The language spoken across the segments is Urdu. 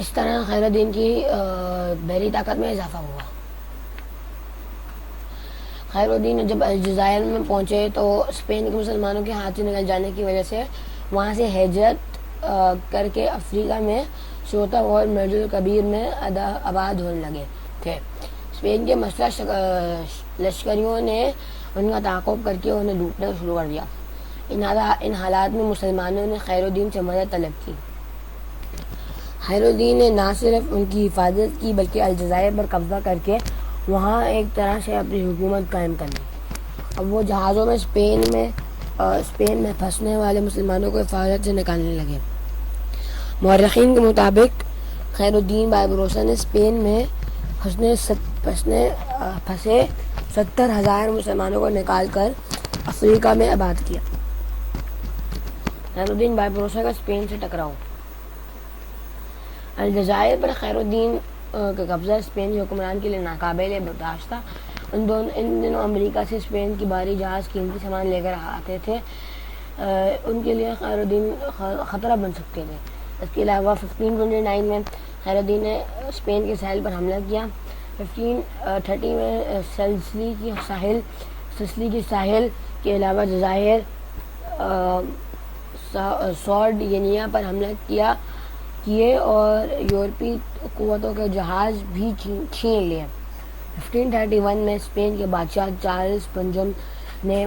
اس طرح خیر الدین کی بحری طاقت میں اضافہ ہوا۔ خیر الدین جب الجزائر میں پہنچے تو اسپین کے مسلمانوں کے ہاتھ سے نکل جانے کی وجہ سے وہاں سے ہجرت کر کے افریقہ میں سوتا اور مرج الکبیر میں آباد ہونے لگے تھے۔ اسپین کے مسلح لشکریوں نے ان کا تعاقب کر کے انہیں لوٹنا شروع کر دیا۔ ان حالات میں مسلمانوں نے خیر الدین سے مدد طلب کی۔ خیر الدین نے نہ صرف ان کی حفاظت کی بلکہ الجزائر پر قبضہ کر کے وہاں ایک طرح سے اپنی حکومت قائم کر لی۔ اب وہ جہازوں میں اسپین میں پھنسنے والے مسلمانوں کو حفاظت سے نکالنے لگے۔ مورخین کے مطابق خیر الدین باربروسا نے اسپین میں پھنسے 70,000 مسلمانوں کو نکال کر افریقہ میں آباد کیا۔ خیر الدین باربروسا کا اسپین سے ٹکراؤ۔ الجزائر پر خیر الدین کا قبضہ اسپین کے حکمران کے لیے ناقابل برداشت تھا۔ ان دنوں امریکہ سے اسپین کی بحری جہاز قیمتی سامان لے کر آتے تھے، ان کے لیے خیر الدین خطرہ بن سکتے تھے۔ اس کے علاوہ 1529 میں خیر الدین نے اسپین کے ساحل پر حملہ کیا۔ 1530 میں سسلی کی ساحل کے علاوہ جزائر سارڈینیا پر حملہ کیے اور یورپی قوتوں کے جہاز بھی چھین لیے۔ 1531 میں اسپین کے بادشاہ چارلس پنجم نے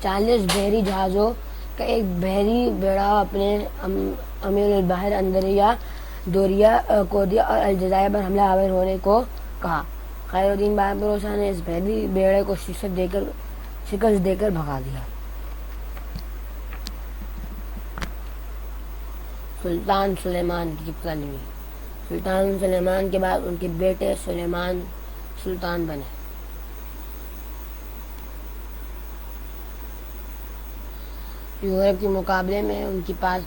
40 بحری جہازوں کا ایک بحری بیڑا اپنے امیر البحر اندریا دوریا کودیا اور الجزائر پر حملہ آور ہونے کو کہا۔ خیر الدین باربروسا نے اس بحری بیڑے کو شکست دے کر بھگا دیا۔ سلطان سلیمان کی پہلوی۔ سلطان سلیمان کے بعد ان کے بیٹے سلیمان سلطان بنے۔ یورپ کے مقابلے میں ان کے پاس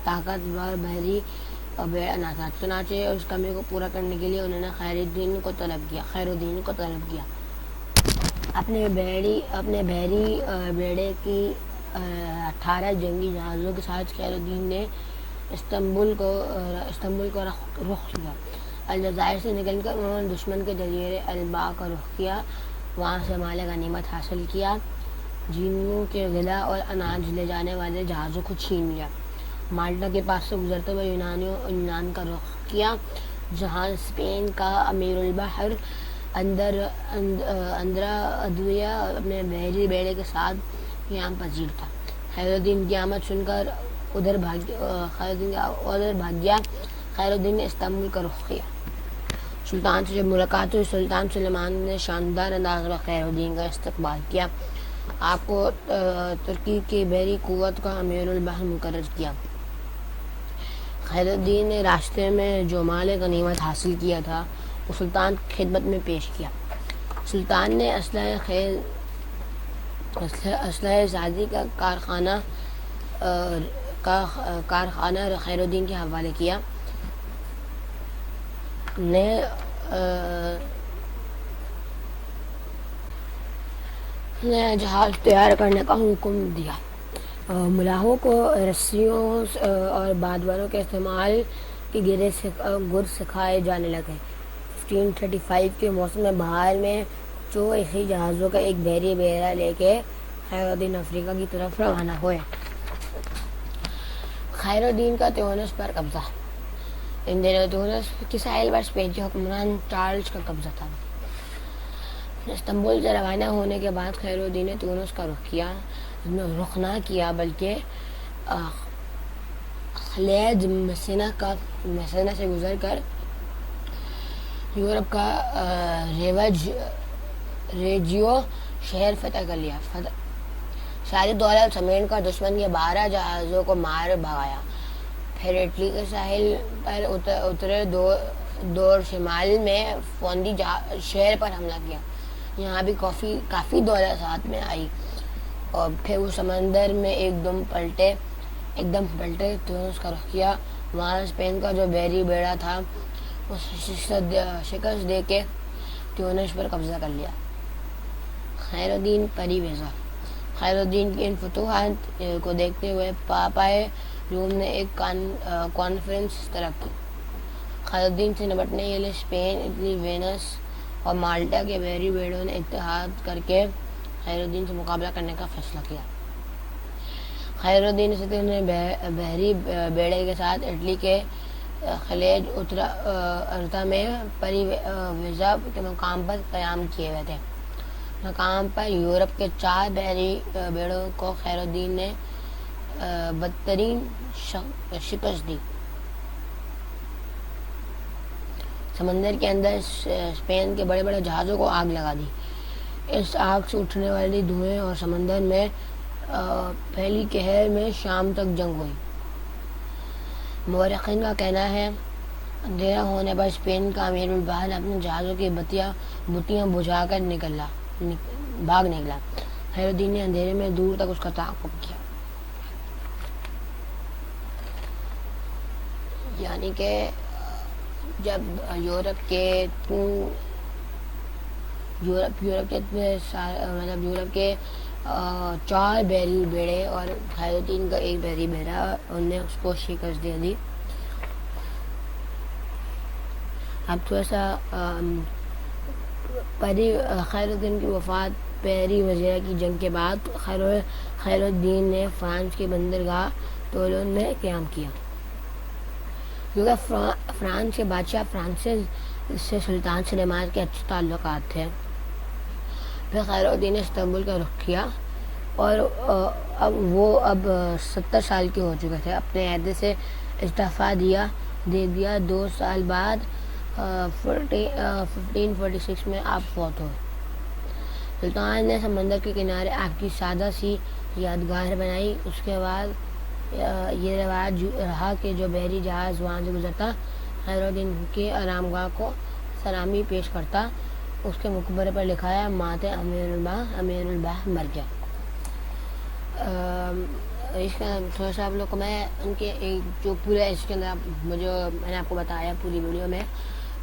طاقتور بحری بیڑا نہ تھا، چنانچہ اس کمی کو پورا کرنے کے لیے انہوں نے خیر الدین کو طلب کیا۔ اپنے بحری بیڑے کی 18 جنگی جہازوں کے ساتھ خیر الدین نے استنبول کو رخ کیا۔ الجزائر سے نکل کر انہوں نے دشمن کے جزیرے البا کا رخ کیا، وہاں سے مال غنیمت حاصل کیا، جنوں کے غلہ اور اناج لے جانے والے جہازوں کو چھین لیا۔ مالٹا کے پاس سے گزرتے ہوئے یونان کا رخ کیا، جہاں اسپین کا امیر البحر اندرا ادویہ اپنے بحری بیڑے کے ساتھ قیام پذیر تھا۔ خیر الدین کی آمد سن کر ادھر بھاگ گیا۔ خیر الدین نے استنبول کا رخ کیا۔ سلطان سے جب ملاقات ہوئی، سلطان سلیمان نے شاندار انداز میں خیر الدین کا استقبال کیا، آپ کو ترکی کی بحری قوت کا امیر البحر مقرر کیا۔ خیر الدین نے راستے میں جو مال غنیمت حاصل کیا تھا وہ سلطان کی خدمت میں پیش کیا۔ سلطان نے اسلحہ سازی کا کارخانہ خیر الدین کے حوالے کیا، نیا جہاز تیار کرنے کا حکم دیا۔ ملاحوں کو رسیوں اور بادوروں کے استعمال کے گر سکھائے جانے لگے۔ 1535 کے موسم بہار میں 84 جہازوں کا ایک بحری بیڑا لے کے خیر الدین افریقہ کی طرف روانہ ہوئے۔ خیر الدین کا تیونس پر قبضہ۔ ان دنوں تیونس کے ساحل پر اسپین کے حکمران چارلس کا قبضہ تھا۔ استنبول سے روانہ ہونے کے بعد خیر الدین نے تیونس کا رخ نہ کیا بلکہ خلیج مسینہ سے گزر کر یورپ کا ریجیو شہر فتح کر لیا۔ ساری دولت سمیٹ کر دشمن کے 12 جہازوں کو مار بھگایا، پھر اٹلی کے ساحل پر اترے، دور شمال میں فوندی شہر پر حملہ کیا، یہاں بھی کافی دولت ساتھ میں آئی، اور پھر وہ سمندر میں ایک دم پلٹے، تیونس کا رخ کیا، وہاں اسپین کا جو بحری بیڑا تھا وہ شکست دے کے تیونس پر قبضہ کر لیا۔ خیر الدین پری ویزا۔ خیر الدین کی ان فتوحات کو دیکھتے ہوئے پاپائے روم نے ایک کانفرنس طلب کی خیر الدین سے نمٹنے کے لیے اسپین، اٹلی، وینس اور مالٹا کے بحری بیڑوں نے اتحاد کر کے خیر الدین سے مقابلہ کرنے کا فیصلہ کیا۔ خیر الدین نے بحری بیڑے کے ساتھ اٹلی کے خلیج ارتا میں پریویزا کے مقام پر قیام کیے ہوئے تھے۔ مقام پر یورپ کے 4 بحری بیڑوں کو خیر الدین نے بدترین شکست دی۔ سمندر کے اندر اسپین کے بڑے بڑے جہازوں کو آگ لگا دی۔ اس آگ سے اٹھنے والی دھوئیں اور سمندر میں پھیلی قہر میں شام تک جنگ ہوئی۔ مورخین کا کہنا ہے اندھیرا ہونے پر اسپین کا امیر البحر اپنے جہازوں کی بتیاں بجھا کر بھاگ نکلا۔ خیر الدین نے اندھیرے میں دور تک اس کا تعاقب کیا۔ یعنی کہ جب یورپ کے 4 بحری بیڑے اور خیر الدین کا ایک بحری بیڑا، انہوں نے اس کو شکست دے دی۔ اب تھوڑا سا خیر الدین کی وفات پہلی وزیرہ کی جنگ کے بعد خیر الدین نے فرانس کی بندرگاہ تولون میں قیام کیا، کیونکہ فرانس کے بادشاہ فرانسس سے سلطان سلیمان کے اچھے تعلقات تھے۔ پھر خیر الدین نے استنبول کا رخ کیا اور وہ اب 70 سال کے ہو چکے تھے۔ اپنے عہدے سے استعفیٰ دے دیا۔ 2 سال بعد 1546 میں آپ فوت ہوئے۔ سلطان نے سمندر کے کنارے آپ کی سادہ سی یادگار بنائی۔ اس کے بعد یہ رواج رہا کہ جو بحری جہاز وہاں سے گزرتا خیر الدین کے آرامگاہ کو سلامی پیش کرتا۔ اس کے مقبرے پر لکھا ہے مات امیر البحر مر گیا۔ اس کا تھوڑا سا آپ لوگ کو میں ان کے جو پورا اس کے اندر میں نے آپ کو بتایا پوری ویڈیو میں،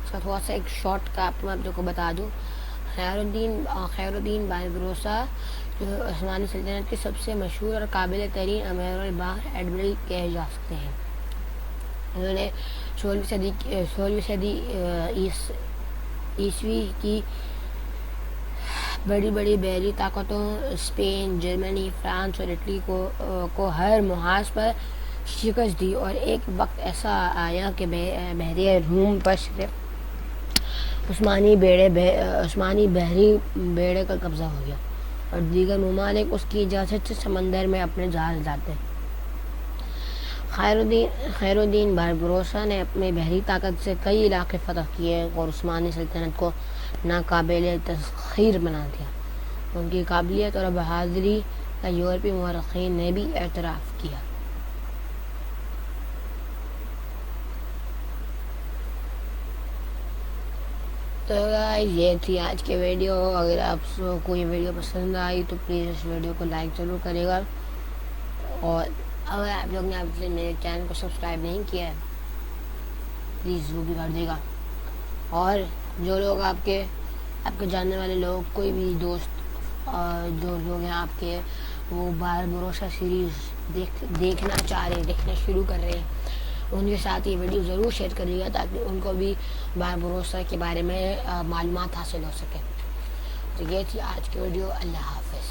اس کا تھوڑا سا ایک شارٹ کا آپ کو بتا دوں۔ خیر الدین باربروسا جو عثمانی سلطنت کے سب سے مشہور اور قابل ترین امیر البحر ایڈمرل کہے جا سکتے ہیں۔ انہوں نے 16ویں صدی عیسوی کی بڑی بڑی بحری طاقتوں اسپین، جرمنی، فرانس اور اٹلی کو ہر محاذ پر شکست دی، اور ایک وقت ایسا آیا کہ بحریہ روم پر صرف عثمانی بحری بیڑے کا قبضہ ہو گیا اور دیگر ممالک اس کی اجازت سے سمندر میں اپنے جہاز لاتے۔ خیر الدین باربروسا نے اپنی بحری طاقت سے کئی علاقے فتح کیے اور عثمانی سلطنت کو ناقابل تسخیر بنا دیا۔ ان کی قابلیت اور بہادری کا یورپی مورخین نے بھی اعتراف کیا۔ تو یہ تھی آج کی ویڈیو۔ اگر آپ کو یہ ویڈیو پسند آئی تو پلیز اس ویڈیو کو لائک ضرور کرے گا، اور اگر آپ لوگ نے میرے چینل کو سبسکرائب نہیں کیا ہے پلیز وہ بھی کر دے گا۔ اور جو لوگ آپ کے جاننے والے لوگ، کوئی بھی دوست جو لوگ ہیں آپ کے، وہ باربروسا سیریز دیکھنا چاہ رہے ہیں، دیکھنا شروع کر رہے ہیں، ان کے ساتھ یہ ویڈیو ضرور شیئر کریے گا تاکہ ان کو بھی باربروسا کے بارے میں معلومات حاصل ہو سکے۔ تو یہ تھی آج کی ویڈیو۔ اللہ حافظ۔